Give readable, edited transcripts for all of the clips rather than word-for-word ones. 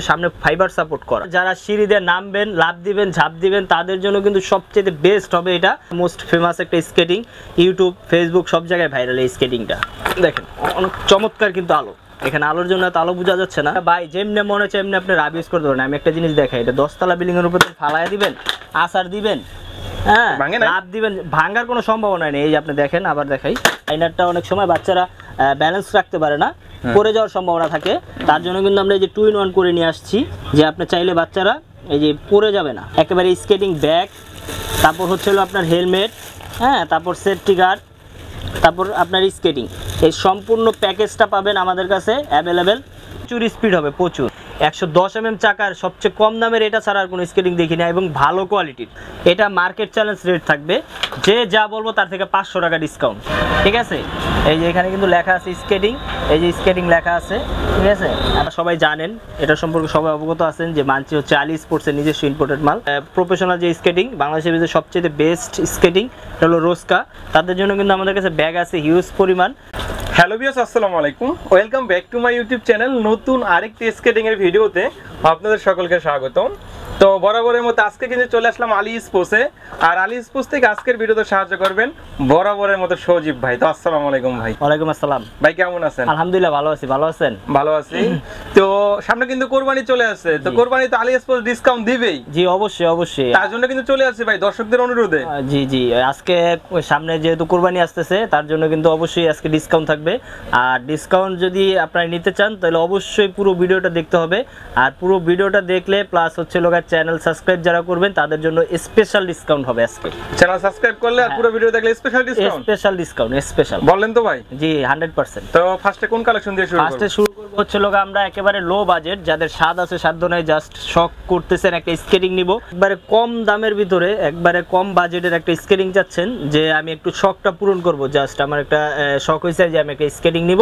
সামনে fibre support করা, যারা সিঁড়ি দিয়ে নামবেন, লাফ দিবেন, ঝাঁপ দিবেন, তাদের জন্য কিন্তু সবচেয়ে বেস্ট হবে এটা। মোস্ট ফেমাস একটা স্কেটিং, ইউটিউব, ফেসবুক সব জায়গায় ভাইরাল এই স্কেটিংটা। দেখেন অনেক চমৎকার, কিন্তু আলো, এখানে আলোর জন্য এত আলো বোঝা যাচ্ছে না ভাই। যেমনি মনে হচ্ছে এমনি আপনি রাব ইউজ করতে পারেন। আমি একটা জিনিস দেখাই, এটা 10 তলা বিল্ডিং এর উপর ফালাইয়া দিবেন, আসার দিবেন, হ্যাঁ লাভ দিবেন, ভাঙার কোনো সম্ভাবনা নেই। এই যে আপনি দেখেন, আবার দেখাই, লাইনারটা অনেক সময় বাচ্চারা ব্যালেন্স রাখতে পারে না, পড়ে যাওয়ার সম্ভাবনা থাকে। তার জন্য কিন্তু আমরা এই যে 2-in-1 করে নিয়ে আসছি, যে আপনি চাইলে বাচ্চারা এই যে পড়ে যাবে না। একেবারে স্কেটিং ব্যাগ, তারপর হচ্ছে হলো আপনার হেলমেট, হ্যাঁ, তারপর সেফটি গার্ড, তারপর আপনার স্কেটিং, এই সম্পূর্ণ প্যাকেজটা পাবেন আমাদের কাছে অ্যাভেলেবেল। প্রচুর স্পিড হবে, প্রচুর। 110 mm চাকার সবচেয়ে কম দামের এটা ছাড়া আর কোনো স্কেটিং দেখি না, এবং ভালো কোয়ালিটির। এটা মার্কেট চ্যালেঞ্জ রেট থাকবে, যে যা বলবো তার থেকে 500 টাকা ডিসকাউন্ট, ঠিক আছে। এই যে এখানে কিন্তু লেখা আছে স্কেটিং, এই যে স্কেটিং লেখা আছে, ঠিক আছে। আপনারা সবাই জানেন, এটা সম্পর্কে সবাই অবগত আছেন যে মানচি হচ্ছে আলী স্পোর্টসের নিজস্ব ইম্পোর্টেড মাল। প্রফেশনাল যে স্কেটিং, বাংলাদেশের ভিতরে সবচেয়ে বেস্ট স্কেটিং এটা হলো রোস্কা। তাদের জন্য কিন্তু আমাদের কাছে ব্যাগ আছে হিউজ পরিমাণ। হ্যালো ভিউয়ার্স, আসসালামু আলাইকুম, welcome back to my YouTube channel. নতুন আরেকটি স্কেটিং এর ভিডিওতে আপনাদের সকলকে স্বাগতম। তো বরাবরের মতো আজকে কিন্তু চলে আসলাম আলী স্পোর্টসে, আর আলী স্পোর্টস থেকে আজকের ভিডিওতে সাহায্য করবেন বরাবরের মতো সজীব ভাই। তো আসসালামু আলাইকুম ভাই। ওয়ালাইকুম আসসালাম ভাই, কেমন আছেন? আলহামদুলিল্লাহ ভালো আছি, ভালো আছেন? ভালো আছি। তো সামনে কিন্তু কোরবানি চলে আসছে, তো কোরবানি তো আলী স্পোর্টস ডিসকাউন্ট দিবেই। জি অবশ্যই অবশ্যই, তার জন্য কিন্তু চলে আসছে ভাই দর্শকদের অনুরোধে। জি জি, আজকে সামনে যেহেতু কোরবানি আসতেছে, তার জন্য কিন্তু অবশ্যই আজকে ডিসকাউন্ট থাকবে। আর ডিসকাউন্ট যদি আপনারা নিতে চান তাহলে অবশ্যই পুরো ভিডিওটা দেখতে হবে। আর পুরো ভিডিওটা দেখলে প্লাস হচ্ছে লোকের চ্যানেল সাবস্ক্রাইব যারা করবেন তাদের জন্য স্পেশাল ডিসকাউন্ট হবে আজকে। চ্যানেল সাবস্ক্রাইব করলে আর পুরো ভিডিও দেখলে special discount, special discount, special বললেন তো ভাই? জি 100%। তো ফার্স্টে কোন কালেকশন দিয়ে শুরু করব? ফার্স্টে শুরু করব হচ্ছে লোক আমরা একেবারে লো বাজেট, যাদের স্বাদ আছে সাধ্য নাই, জাস্ট শখ করতেছেন একটা স্কেটিং নিব, একবারে কম দামের ভিতরে, একবারে কম বাজেটের একটা স্কেটিং চাচ্ছেন যে আমি একটু শখটা পূরণ করব, জাস্ট আমার একটা শখ হয়েছে যে আমি একটা স্কেটিং নিব,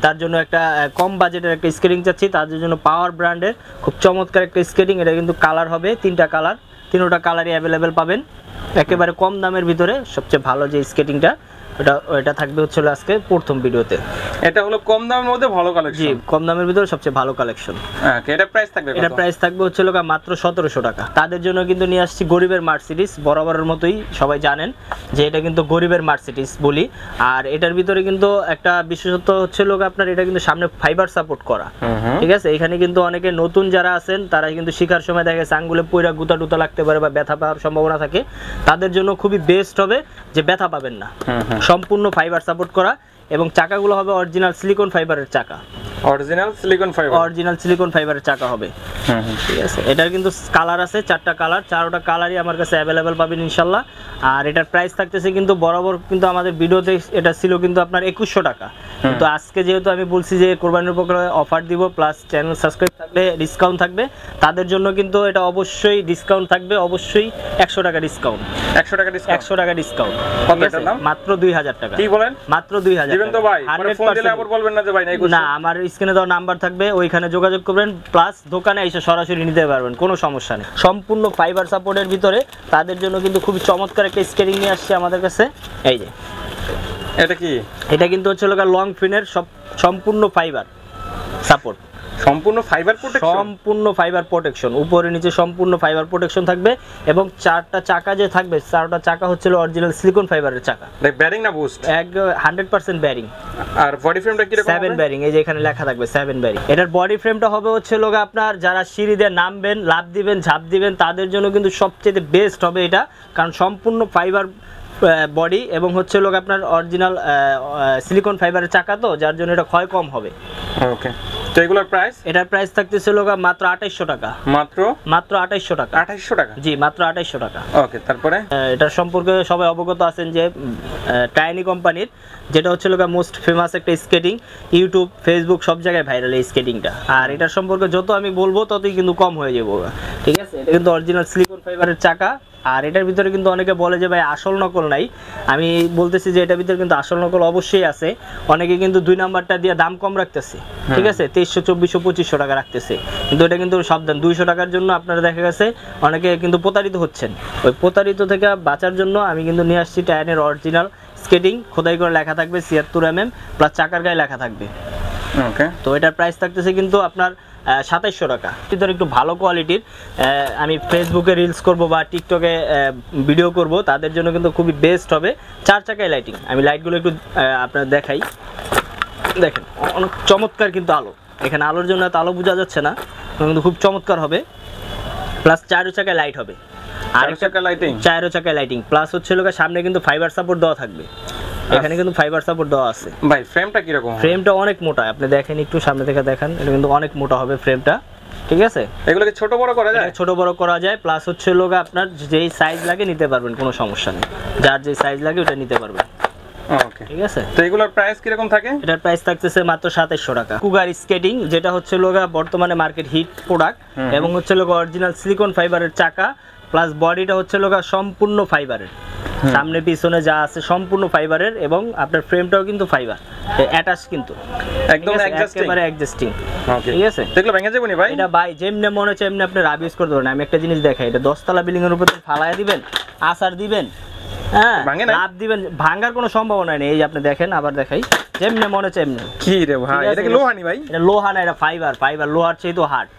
তার জন্য একটা কম বাজেটের একটা স্কেটিং চাচ্ছি। তাদের জন্য পাওয়ার ব্র্যান্ডের খুব চমৎকার একটা স্কেটিং। এটা কিন্তু কালার হবে 3টা কালার, 3টা কালারই অ্যাভেলেবেল পাবেন। একেবারে কম দামের ভিতরে সবচেয়ে ভালো যে স্কেটিংটা, এটা থাকবে হচ্ছে আজকে প্রথম ভিডিওতে। এটা হলো কম দামের মধ্যে ভালো কালেকশন। জি, কম দামের ভিতরে সবচেয়ে ভালো কালেকশন। ওকে, এটা প্রাইস থাকবে কত? এটা প্রাইস থাকবে হচ্ছে মাত্র 1700 টাকা। তাদের জন্য কিন্তু নিয়ে আসছি গরিবের মার্সিডিজ, বরাবরের মতোই সবাই জানেন যে এটা কিন্তু গরিবের মার্সিডিজ বলি। আর এটার ভিতরে কিন্তু একটা বিশেষত্ব হচ্ছে আপনার এটা কিন্তু সামনে ফাইবার সাপোর্ট করা, ঠিক আছে। এখানে কিন্তু অনেকে নতুন যারা আছেন তারা কিন্তু শিখার সময় দেখা গেছে আঙ্গুলে পয়রা গুতা টুতা লাগতে পারে বা ব্যথা পাওয়ার সম্ভাবনা থাকে, তাদের জন্য খুবই বেস্ট হবে যে ব্যথা পাবেন না। সম্পূর্ণ ফাইবার সাপোর্ট করা, এবং চাকাগুলো হবে অরিজিনাল সিলিকন ফাইবারের চাকা, অরিজিনাল সিলিকন ফাইবারের চাকা হবে, ঠিক আছে। এটার কিন্তু কালার আছে 4টা কালার, 4টা কালারই আমার কাছে অ্যাভেলেবেল পাবেন ইনশাল্লাহ। আর এটার প্রাইস থাকতেছে কিন্তু বরাবর কিন্তু আমাদের ভিডিওতে এটা ছিল কিন্তু আপনার 2100 টাকা, কিন্তু আজকে যেহেতু আমি বলছি যে কোরবানির উপরে অফার দিব প্লাস চ্যানেল সাবস্ক্রাইব থাকবে, ডিসকাউন্ট থাকবে, তাদের জন্য কিন্তু এটা অবশ্যই ডিসকাউন্ট থাকবে, অবশ্যই 100 টাকা ডিসকাউন্ট। 100 টাকা ডিসকাউন্ট। কত এটার দাম? মাত্র 2000 টাকা। কি বলেন? মাত্র 2000 দিবেন তো ভাই? পরে ফোন দিলে আবার বলবেন না যে ভাই নাই। না, আমার স্ক্রিনে দেওয়া নাম্বার থাকবে, ওইখানে যোগাযোগ করবেন, প্লাস দোকানে এসে সরাসরি নিতে পারবেন, কোনো সমস্যা নেই। সম্পূর্ণ ফাইবার সাপোর্টের ভিতরে তাদের জন্য কিন্তু খুবই চমৎকার একটা স্কেটিং নিয়ে আসছে আমাদের কাছে। এই যে এটা কি? এটা কিন্তু হচ্ছে লং ফিনের সম্পূর্ণ ফাইবার সাপোর্ট, সম্পূর্ণ ফাইবার প্রোটেকশন, সম্পূর্ণ ফাইবার প্রোটেকশন, উপরে নিচে সম্পূর্ণ ফাইবার প্রোটেকশন থাকবে। এবং 4টা চাকা যে থাকবে, 4টা চাকা হচ্ছে অরিজিনাল সিলিকন ফাইবারের চাকা। ব্যারিং না বুস্ট? 100% ব্যারিং। আর বডি ফ্রেমটা কি রকম? 7 ব্যারিং, এই যে এখানে লেখা থাকবে 7 ব্যারিং। এটার বডি ফ্রেমটা হবে হচ্ছে আপনার যারা সিঁড়ি দিয়ে নামবেন, লাফ দিবেন, ঝাঁপ দিবেন, তাদের জন্য কিন্তু সবচেয়ে বেস্ট হবে এটা, কারণ সম্পূর্ণ ফাইবার বডি এবং হচ্ছে আপনার অরিজিনাল সিলিকন ফাইবারের চাকা, তো যার জন্য এটা ক্ষয় কম হবে। ওকে, তো এগুলোর প্রাইস? এটার প্রাইস থাকতেছে মাত্র 2800 টাকা। মাত্র 2800 টাকা। 2800 টাকা? জি, মাত্র 2800 টাকা। ওকে, তারপরে এটার সম্পর্কে সবাই অবগত আছেন যে টাইনি কোম্পানির, যেটা হচ্ছে মোস্ট ফেমাস একটা স্কেটিং, ইউটিউব, ফেসবুক সব জায়গায় ভাইরাল এই স্কেটিংটা। আর এটার সম্পর্কে যত আমি বলবো ততই কিন্তু কম হয়ে যাবো, ঠিক আছে। এটা কিন্তু অরিজিনাল সিলিকন ফাইবারের চাকা। আর এটার ভিতরে কিন্তু অনেকে বলে যে ভাই আসল নকল নাই, আমি বলতেছি যে এটার ভিতরে কিন্তু আসল নকল অবশ্যই আছে। অনেকে কিন্তু 2 নাম্বারটা দিয়ে দাম কম রাখতেছে, ঠিক আছে, 2300, 2400, 2500 টাকা রাখতেছে, কিন্তু এটা কিন্তু সাবধান, 200 টাকার জন্য আপনারা দেখা গেছে অনেকে কিন্তু প্রতারিত হচ্ছেন। ওই প্রতারিত থেকে বাঁচার জন্য আমি কিন্তু নিয়ে আসছি টায়ানের অরিজিনাল স্কেটিং, খোদাই করে লেখা থাকবে 76 mm, প্লাস চাকার গায়ে লেখা থাকবে। ওকে, তো এটার প্রাইস থাকতেছে কিন্তু আপনার 2700 টাকা। ভিতরে একটু ভালো কোয়ালিটির, আমি ফেসবুকে রিলস করব বা টিকটকে ভিডিও করব, তাদের জন্য কিন্তু খুবই বেস্ট হবে। 4 চাকায় লাইটিং, আমি লাইটগুলো একটু আপনাদের দেখাই। দেখেন অনেক চমৎকার কিন্তু আলো, এখানে আলোর জন্য এত আলো বোঝা যাচ্ছে না, কিন্তু খুব চমৎকার হবে। প্লাস 4 চাকায় লাইট হবে, আর 4 চাকায় লাইটিং প্লাস হচ্ছে লোক সামনে কিন্তু ফাইবার সাপোর্ট দেওয়া থাকবে। এখানে কিন্তু ফাইবার সাপোর্ট দেওয়া আছে। ভাই ফ্রেমটা কি রকম? ফ্রেমটা অনেক মোটা, আপনি দেখেন একটু সামনে থেকে দেখেন, এটা কিন্তু অনেক মোটা হবে ফ্রেমটা, ঠিক আছে। এগুলোকে ছোট বড় করা যায়? ছোট বড় করা যায়, প্লাস হচ্ছে লোক আপনার যেই সাইজ লাগে নিতে পারবেন, কোনো সমস্যা নেই, যার যে সাইজ লাগে ওটা নিতে পারবেন। ওকে, ঠিক আছে। তো এগুলোর প্রাইস কি রকম থাকে? এটার প্রাইস থাকতেছে মাত্র 2700 টাকা। কুগার স্কেটিং, যেটা হচ্ছে লোগা বর্তমানে মার্কেট হিট প্রোডাক্ট, এবং হচ্ছে লোগা অরিজিনাল সিলিকন ফাইবারের চাকা, প্লাস বডিটা হচ্ছে লোগা সম্পূর্ণ ফাইবারের, সামনে পিছনে যা আছে সম্পূর্ণ ফাইবারের, এবং আপনার ফ্রেমটাও কিন্তু ফাইবার অ্যাটাচ, কিন্তু একদম একেবারে অ্যাডজাস্টিং। ওকে, ঠিক আছে। দেখলে ভেঙে যাবে না ভাই? এটা ভাই যেমনে মনে হচ্ছে এমনি আপনি রাব ইউজ করতে পারেন। আমি একটা জিনিস দেখাই, এটা 10 তলা বিল্ডিং এর উপর ফালায়া দিবেন, আসার দিবেন, হ্যাঁ লাভ দিবেন, ভাঙার কোনো সম্ভাবনা নেই। এই যে আপনি দেখেন, আবার দেখাই, যেমনে মনে হচ্ছে এমনি। কি রে ভাই, এটা কি লোহা নি ভাই? এটা লোহা না, এটা ফাইবার, ফাইবার লোহার চেয়ে তো হার্ড।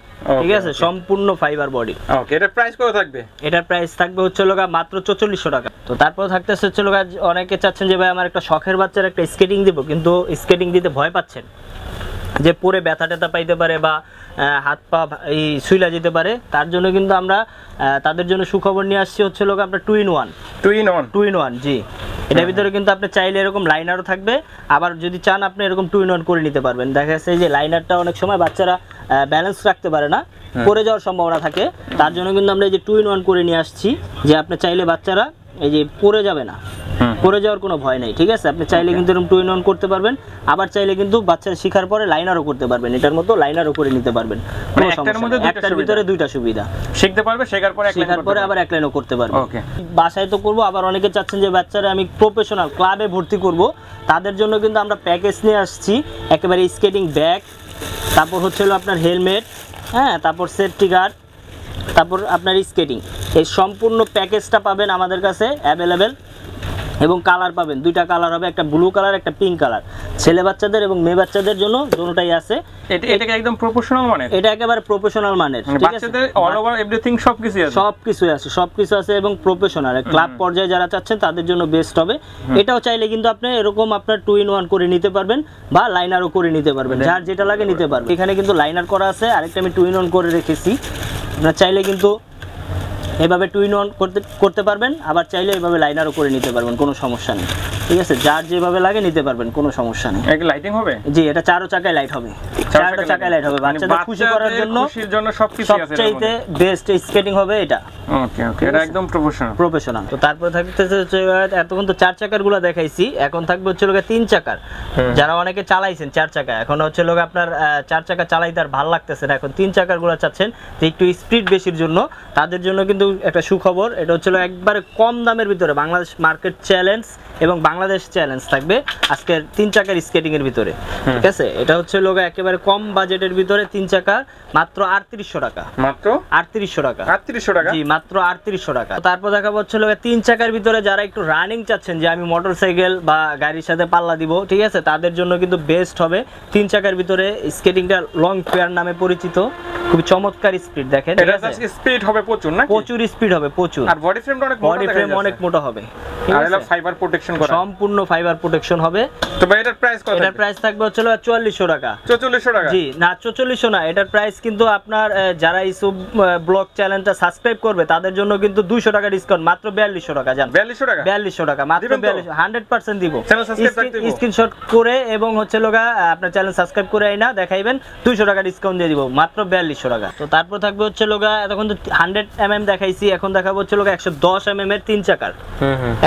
ঠিক আছে, সম্পূর্ণ ফাইবার বডি। ওকে, এটার প্রাইস কত থাকবে? এটার প্রাইস থাকবে হচ্ছে লোগা মাত্র 4400 টাকা। তো তারপর থাকতেছে হচ্ছে লোগা, অনেকে চাচ্ছেন যে ভাই আমার একটা শখের বাচ্চার একটা স্কেটিং দিব, কিন্তু স্কেটিং দিতে ভয় পাচ্ছেন, যে পরে ব্যথা ট্যাথা পাইতে পারে বা হাত পা এই সুইলা যেতে পারে, তার জন্য কিন্তু আমরা তাদের জন্য সুখবর নিয়ে আসছি হচ্ছে লোক আপনার 2 in 1। জি, এটার ভিতরে কিন্তু আপনি চাইলে এরকম লাইনারও থাকবে, আবার যদি চান আপনি এরকম 2 in 1 করে নিতে পারবেন। দেখা যাচ্ছে যে লাইনারটা অনেক সময় বাচ্চারা ব্যালেন্স রাখতে পারে না, পড়ে যাওয়ার সম্ভাবনা থাকে, তার জন্য কিন্তু আমরা এই যে 2 in 1 করে নিয়ে আসছি, যে আপনি চাইলে বাচ্চারা এই যে পড়ে যাবে না, পড়ে যাওয়ার কোনো ভয় নেই। ঠিক আছে, আপনি চাইলে কিন্তু এরকম 2 in 1 করতে পারবেন, আবার চাইলে কিন্তু বাচ্চারা শেখার পরে লাইনারও করতে পারবেন, এটার মতো লাইনারও করে নিতে পারবেন। কোনো সমস্যা নেই, একটার ভিতরে দুইটা সুবিধা, শিখতে পারবে, শেখার পরে আবার এক লাইনও করতে পারবে। ওকে, বাসায় তো করব, আবার অনেকে চাচ্ছেন যে বাচ্চারা আমি প্রফেশনাল ক্লাবে ভর্তি করব, তাদের জন্য কিন্তু আমরা প্যাকেজ নিয়ে আসছি, একেবারে স্কেটিং ব্যাগ, তারপর হচ্ছে আপনার হেলমেট, হ্যাঁ, তারপর সেফটি গার্ড, তারপর আপনার স্কেটিং, এই সম্পূর্ণ প্যাকেজটা পাবেন আমাদের কাছে অ্যাভেলেবেল। এবং কালার পাবেন, 2টা কালার হবে, একটা ব্লু কালার, একটা পিঙ্ক কালার, ছেলে বাচ্চাদের এবং মেয়ে বাচ্চাদের জন্য দুটোটাই আছে। এটা একদম প্রফেশনাল মানের, এটা একেবারে প্রফেশনাল মানের, ঠিক আছে। বাচ্চাদের অল ওভার এভরিথিং সবকিছু আছে, সবকিছু আছে, এবং প্রফেশনাল ক্লাব পর্যায়ে যারা চাচ্ছেন তাদের জন্য বেস্ট হবে। এটাও চাইলে কিন্তু আপনি এরকম আপনার 2 in 1 করে নিতে পারবেন, বা লাইনারও করে নিতে পারবেন, যার যেটা লাগে নিতে পারবেন। এখানে কিন্তু লাইনার করা আছে, আরেকটা আমি 2 in 1 করে রেখেছি, আপনারা চাইলে কিন্তু এভাবে 2 in 1 করতে পারবেন, আবার চাইলে এভাবে লাইনারও করে নিতে পারবেন, কোনো সমস্যা নেই। ঠিক আছে, যার যেভাবে লাগে নিতে পারবেন, কোনো সমস্যা নেই। এটা লাইটিং হবে? জি, এটা 4 চাকায় লাইট হবে, 4টা চাকায় লাইট হবে, বাচ্চাদের খুশি করার জন্য, খুশির জন্য সবকিছু আছে, সবচেয়ে বেস্ট স্কেটিং হবে এটা। ওকে ওকে, এটা একদম প্রফেশনাল। তো তারপর থাকতেছে হচ্ছে, এতক্ষণ তো 4 চাকার গুলো দেখাইছি, এখন থাকবে হচ্ছে লোক 3 চাকার। যারা অনেকে চালাইছেন 4 চাকা, এখন হচ্ছে লোক আপনার 4 চাকা চালাইতে আর ভালো লাগতেছে না, এখন 3 চাকার গুলো চাচ্ছেন, তো একটু স্পিড বেশির জন্য, তাদের জন্য কিন্তু একটা সুখবর। এটা হচ্ছে একবারে কম দামের ভিতরে বাংলাদেশ মার্কেট চ্যালেঞ্জ এবং বাংলাদেশ চ্যালেঞ্জ থাকবে আজকের 3 চাকার স্কেটিং এর ভিতরে। ঠিক আছে, এটা হচ্ছে লোক একেবারে কম বাজেটের ভিতরে 3 চাকা, মাত্র 3800 টাকা। মাত্র 3800 টাকা? 3800 টাকা? জি, মাত্র 3800 টাকা। তারপর দেখাবো হচ্ছে লোক 3 চাকার ভিতরে যারা একটু রানিং চাচ্ছেন, যে আমি মোটরসাইকেল বা গাড়ির সাথে পাল্লা দিব, ঠিক আছে, তাদের জন্য কিন্তু বেস্ট হবে 3 চাকার ভিতরে স্কেটিংটা। লং ফেয়ার নামে পরিচিত, খুব চমৎকার স্পিড, দেখেন এটা স্পিড হবে প্রচুর, না প্রচুর স্পিড হবে, প্রচুর। আর বডি ফ্রেমটা অনেক মোটা হবে, আর এটা ফাইবার প্রোটেকশন করা, সম্পূর্ণ ফাইবার প্রোটেকশন হবে। তো ভাই এটার প্রাইস কত? এটার প্রাইস থাকবে হচ্ছে 4400 টাকা। 4400 টাকা? জি না, 4400 না, এটার প্রাইস কিন্তু আপনার যারা ইউটিউব ব্লগ চ্যানেলটা সাবস্ক্রাইব করবে তাদের জন্য কিন্তু 200 টাকা ডিসকাউন্ট, মাত্র 4200 টাকা। জান 4200 টাকা? 4200 টাকা মাত্র, 100% দিব। স্ক্রিনশট করে এবং হচ্ছে লোগা আপনার চ্যানেল সাবস্ক্রাইব করে আইনা দেখাইবেন, 200 টাকা ডিসকাউন্ট দিয়ে দিব, মাত্র 4200 টাকা। তো তারপর থাকবে হচ্ছে লোগা, এতক্ষণ তো 100 mm দেখাইছি, এখন দেখাবো হচ্ছে লোগা 110 mm এর 3 চাকার।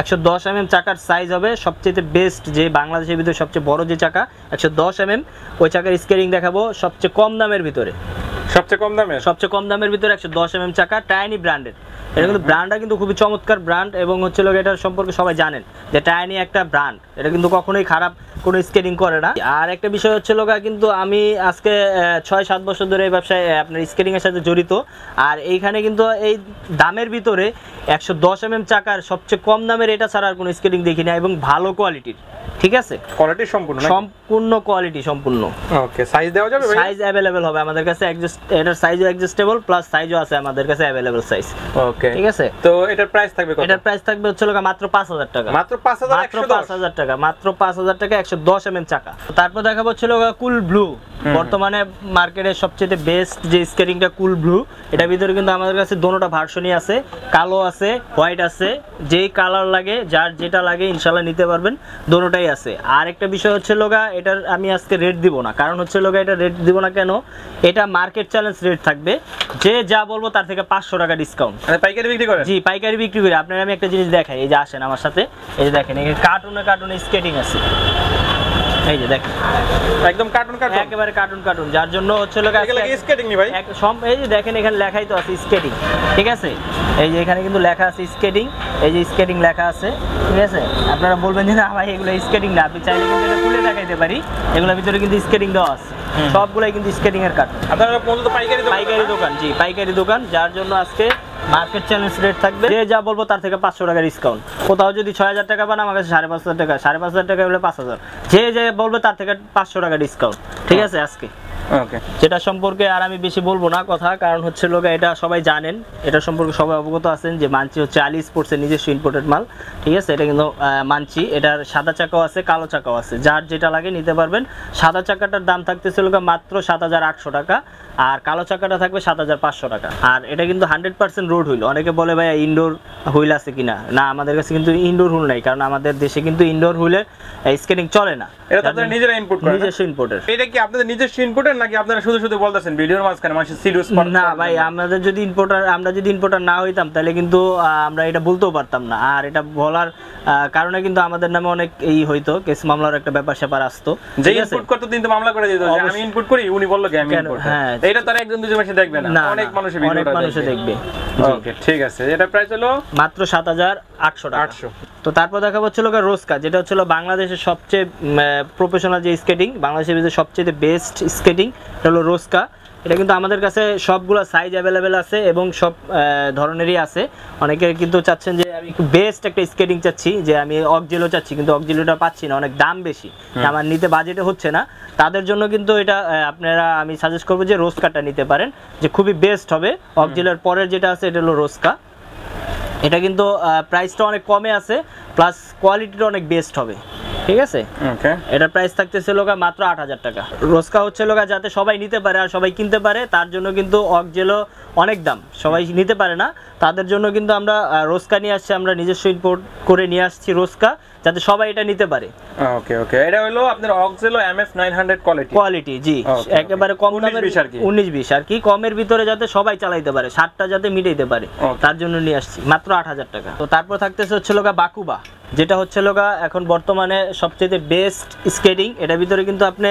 110 mm চাকার সাইজ হবে সবচেয়ে বেস্ট, যে বাংলাদেশের ভিতরে সবচেয়ে বড় যে চাকা 110 mm, ওই চাকার স্কেটিং দেখাবো সবচেয়ে কম দামের ভিতরে। সবচেয়ে কম দামের ভিতরে 110 mm চাকা, টাইনি ব্র্যান্ডের। এটা কিন্তু ব্র্যান্ডটা কিন্তু খুবই চমৎকার ব্র্যান্ড, এবং হচ্ছে লোক এটার সম্পর্কে সবাই জানেন যে টাইনি একটা ব্র্যান্ড, এটা কিন্তু কখনোই খারাপ কোনো স্কেটিং করে না। আর একটা বিষয় হচ্ছে লোক কিন্তু আমি আজকে 6-7 বছর ধরে এই ব্যবসায় আপনার স্কেটিং এর সাথে জড়িত। আর এইখানে কিন্তু এই দামের ভিতরে 110 mm চাকার সবচেয়ে কম দামের এটা ছাড়া আর কোনো স্কেটিং দেখি না, এবং ভালো কোয়ালিটির। ঠিক আছে, কোয়ালিটি সম্পূর্ণ কোয়ালিটি সম্পূর্ণ। ওকে, সাইজ দেওয়া যাবে ভাই? সাইজ अवेलेबल হবে আমাদের কাছে, এটার সাইজও অ্যাডজাস্টেবল প্লাস সাইজও আছে আমাদের কাছে अवेलेबल সাইজ। ওকে, ঠিক আছে। তো এটার প্রাইস থাকবে কত? এটার প্রাইস থাকবে হচ্ছে মাত্র 5000 টাকা। মাত্র 5000 টাকা, মাত্র 5000 টাকা 110 mm চাকা। তারপর দেখাবো হচ্ছে কুল ব্লু, বর্তমানে মার্কেটে সবচেয়ে বেস্ট যে স্কেটিংটা কুল ব্লু। এটার ভিতরে কিন্তু আমাদের কাছে দোনোটা ভার্সনই আছে, কালো আছে, হোয়াইট আছে, যেই কালার লাগে যার যেটা লাগে ইনশাআল্লাহ নিতে পারবেন, দোনোটাই আছে। আর একটা বিষয় হচ্ছে এটার আমি আজকে রেট দিব না, কারণ হচ্ছে এটা রেট দিব না কেন, এটা মার্কেট চ্যালেঞ্জ রেট থাকবে, যে যা বলবো তার থেকে 500 টাকা ডিসকাউন্ট। পাইকারি বিক্রি করেন? জি, পাইকারি বিক্রি করি। আপনার আমি একটা জিনিস দেখাই, এই যে আসেন আমার সাথে, এই যে দেখেন এখানে কার্টুনে স্কেটিং আছে, এই যে দেখেন একদম কার্টুন একেবারে কার্টুন, যার জন্য হচ্ছে স্কেটিং নি ভাই, এই যে দেখেন এখানে লেখাই তো আছে স্কেটিং। ঠিক আছে, এই যে এখানে কিন্তু লেখা আছে স্কেটিং, এই যে স্কেটিং লেখা আছে। ঠিক আছে, আপনারা বলবেন যে না ভাই এগুলো স্কেটিং না, আপনি চাইলে কিন্তু এটা খুলে দেখাইতে পারি, এগুলোর ভিতরে কিন্তু স্কেটিং দেওয়া আছে, সবগুলাই কিন্তু স্কেটিং এর কার্টুন। আপনারা বলতো পাইকারি দোকান, জি পাইকারি দোকান, যার জন্য আজকে মার্কেট চ্যালেঞ্জ রেট থাকবে, যে যা বলবো তার থেকে 500 টাকা ডিসকাউন্ট। কোথাও যদি 6000 টাকা পান, আমার কাছে 5500 টাকা, 5500 টাকা হলে 5000, যে যে বলবে তার থেকে 500 টাকা ডিসকাউন্ট। ঠিক আছে আজকে। ওকে, যেটা সম্পর্কে আর আমি বেশি বলবো না কথা, কারণ হচ্ছে এটা সবাই জানেন, এটা সম্পর্কে সবাই অবগত আছেন যে মানচি হচ্ছে আলী স্পোর্টসের নিজস্ব ইম্পোর্টেড মাল। ঠিক আছে, এটা কিন্তু মানচি, এটার সাদা চাকাও আছে, কালো চাকাও আছে, যার যেটা লাগে নিতে পারবেন। সাদা চাকাটার দাম থাকতেছিল মাত্র 7800 টাকা, আর কালো চাকাটা থাকবে 7500 টাকা। আর এটা কিন্তু 100% রোড হুইল। অনেকে বলে ভাই ইনডোর হুইল আছে কিনা, না আমাদের কাছে কিন্তু ইনডোর হুইল নাই, কারণ আমাদের দেশে কিন্তু ইনডোর হুইলের স্কেটিং চলে না। এটা তো আপনারা নিজেরা ইনপুট করেন? নিজস্ব ইম্পোর্টার। এটা কি আপনাদের নিজস্ব ইনপুটের নাকি আপনারা শুধু বলতেছেন ভিডিওর মাঝখানে মানুষ সিরিয়াস? না ভাই, আমরা যদি ইম্পোর্টার না হইতাম তাহলে কিন্তু আমরা এটা বলতেও পারতাম না। আর এটা বলার কারণে কিন্তু আমাদের নামে অনেক এই হইতো, কেস মামলার একটা ব্যাপার স্যাপার আসতো। যে ইনপুট করতে দিন তো মামলা করে দিত, যে আমি ইনপুট করি, উনি বলল যে আমি ইনপুট। হ্যাঁ, এটা তো আর একজন দুজন মাসে দেখবে না, অনেক মানুষ দেখবে। ওকে, ঠিক আছে। এটা প্রাইস হলো মাত্র 7800 টাকা। তো তারপর দেখা হচ্ছে রোস্কা, যেটা হচ্ছে বাংলাদেশের সবচেয়ে প্রফেশনাল যে স্কেটিং, বাংলাদেশের ভিতরে সবচেয়ে বেস্ট স্কেটিং, এটা হলো রোস্কা। এটা কিন্তু আমাদের কাছে সবগুলো সাইজ অ্যাভেলেবেল আছে এবং সব ধরনেরই আছে। অনেকে কিন্তু চাচ্ছেন যে আমি একটু বেস্ট একটা স্কেটিং চাচ্ছি, যে আমি অকজেলো চাচ্ছি, কিন্তু অকজেলোটা পাচ্ছি না, অনেক দাম বেশি, আমার নিতে বাজেটে হচ্ছে না, তাদের জন্য কিন্তু এটা আপনারা আমি সাজেস্ট করবো যে রোস্কাটা নিতে পারেন, যে খুবই বেস্ট হবে। অকজেলোর পরের যেটা আছে এটা হলো রোস্কা। এটা কিন্তু প্রাইসটা অনেক কমে আছে, প্লাস কোয়ালিটিটা অনেক বেস্ট হবে। ঠিক আছে, ওকে। এটা প্রাইস থাকতেছে মাত্র 8000 টাকা। রোস্কা হচ্ছে যাতে সবাই নিতে পারে আর সবাই কিনতে পারে, তার জন্য কিন্তু অকজেলো অনেক দাম, সবাই নিতে পারে না, তাদের জন্য কিন্তু আমরা রোস্কা নিয়ে আসছি, আমরা নিজস্ব ইম্পোর্ট করে নিয়ে আসছি রোস্কা, যাতে সবাই এটা নিতে পারে। ওকে ওকে, এটা হলো আপনার অকজেলো MF 900 কোয়ালিটি, জি একেবারে কম দামের 19-20 আর কি, কমের ভিতরে যাতে সবাই চালাইতে পারে, 60টা যাতে মিটাইতে পারে, তার জন্য নিয়ে আসছি মাত্র 8000 টাকা। তো তারপর থাকতেছে হচ্ছে বাকুবা, যেটা হচ্ছে এখন বর্তমানে সবচেয়ে বেস্ট স্কেটিং। এটার ভিতরে কিন্তু আপনি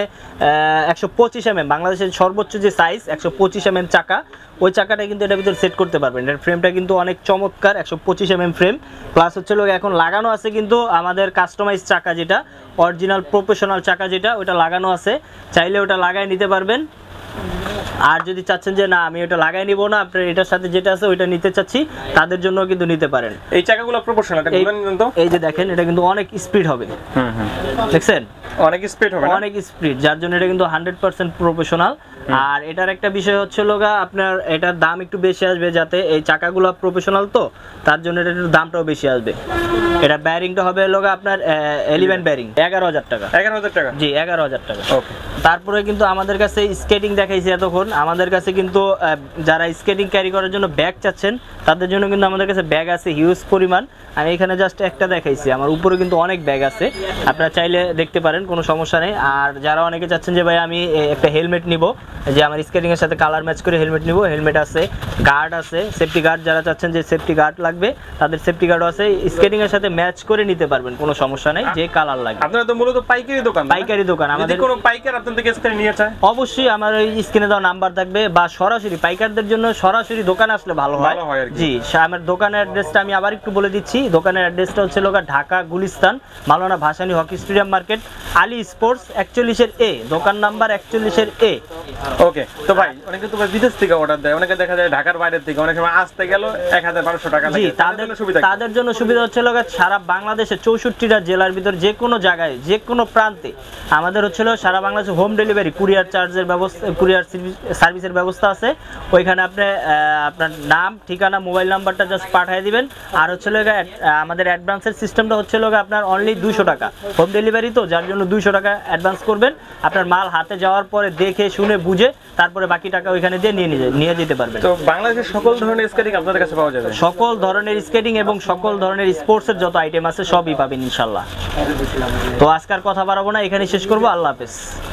125 mm, বাংলাদেশের সর্বোচ্চ যে সাইজ 125 mm চাকা, ওই চাকাটা কিন্তু এটার ভিতরে সেট করতে পারবেন। এর ফ্রেমটা কিন্তু অনেক চমৎকার, 125 mm ফ্রেম, প্লাস হচ্ছে এখন লাগানো আছে কিন্তু আমাদের কাস্টমাইজ চাকা, যেটা অরিজিনাল প্রফেশনাল চাকা, যেটা ওটা লাগানো আছে, চাইলে ওটা লাগাই নিতে পারবেন। আর যদি চাচ্ছেন যে না আমি ওটা লাগাই নিব না, আপনার এটার সাথে যেটা আছে ওইটা নিতে চাচ্ছি, তাদের জন্য কিন্তু নিতে পারেন। এই চাকাগুলো প্রপোর্শনাল, এটা বলেন তো। এই যে দেখেন, এটা কিন্তু অনেক স্পিড হবে, দেখছেন অনেক স্পিড হবে, অনেক স্পিড, যার জন্য এটা কিন্তু 100% প্রফেশনাল। আর এটার একটা বিষয় হচ্ছে আপনার এটার দাম একটু বেশি আসবে, যাতে এই চাকাগুলো প্রফেশনাল, তো তার জন্য এটার দামটাও বেশি আসবে। এটা ব্যারিংটা হবে আপনার 11 ব্যারিং, 11000 টাকা। 11000 টাকা, জি 11000 টাকা। ওকে। তারপরে কিন্তু আমাদের কাছে স্কেটিং দেখাইছি এতক্ষণ, আমাদের কাছে কিন্তু যারা স্কেটিং ক্যারি করার জন্য ব্যাগ চাচ্ছেন, তাদের জন্য কিন্তু আমাদের কাছে ব্যাগ আছে হিউজ পরিমাণ। আমি এখানে জাস্ট একটা দেখাইছি, আমার উপরে কিন্তু অনেক ব্যাগ আছে, আপনারা চাইলে দেখতে পারেন, কোনো সমস্যা নেই। আর যারা অনেকে চাচ্ছেন যে ভাই আমি একটা হেলমেট নিব, যে আমার স্কেটিং এর সাথে কালার ম্যাচ করে হেলমেট নিব, হেলমেট আছে, গার্ড আছে, সেফটি গার্ড, যারা চাচ্ছেন যে সেফটি গার্ড লাগবে তাদের সেফটি গার্ডও আছে, স্কেটিং এর সাথে ম্যাচ করে নিতে পারবেন, কোনো সমস্যা নেই, যে কালার লাগবে। আপনারা তো মূলত পাইকারি দোকান? পাইকারি দোকান আমাদের। কোনো পাইকার আপনার থেকে স্কেটিং নিয়ে চায় অবশ্যই আমার ওই স্ক্রিনে দেওয়া নাম্বার থাকবে, বা সরাসরি পাইকারদের জন্য সরাসরি দোকানে আসলে ভালো হয় আর কি। জি, আমার দোকানের অ্যাড্রেসটা আমি আবার একটু বলে দিচ্ছি। দোকানের অ্যাড্রেসটা হচ্ছে Dhaka Gulistan Maulana Bhasani hockey stadium market, Ali sports 41 A, দোকান নাম্বার 41 এ। ওকে, তো ভাই অনেকে তো ভাই বিদেশ থেকে অর্ডার দেয়, অনেকে দেখা যায় ঢাকার বাইরে থেকে, অনেক সময় আসতে গেল 1200 টাকা জি, লাগে, তাদের জন্য সুবিধা কি? তাদের জন্য সুবিধা হচ্ছে সারা বাংলাদেশে 64টা জেলার ভিতর যে কোনো জায়গায় যে কোনো প্রান্তে আমাদের হচ্ছে সারা বাংলাদেশে হোম ডেলিভারি, কুরিয়ার চার্জের ব্যবস্থা, কুরিয়ার সার্ভিসের ব্যবস্থা আছে। ওইখানে আপনি আপনার নাম, ঠিকানা, মোবাইল নাম্বারটা জাস্ট পাঠিয়ে দিবেন। আর হচ্ছে আমাদের অ্যাডভান্সের সিস্টেমটা হচ্ছে আপনার অনলি 200 টাকা হোম ডেলিভারি, তো যার জন্য 200 টাকা অ্যাডভান্স করবেন। আপনার মাল হাতে যাওয়ার পরে দেখে শুনে বুঝে তারপরে বাকি টাকা ওইখানে দিয়ে নিয়ে যেতে পারবেন। তো বাংলাদেশের সকল ধরনের স্কেটিং আপনাদের কাছে পাওয়া যাবে? সকল ধরনের স্কেটিং এবং সকল ধরনের স্পোর্টসের যত আইটেম আছে সবই পাবেন ইনশাল্লাহ। তো আজকের কথা বাড়াবো না, এখানে শেষ করবো। আল্লাহ হাফেজ।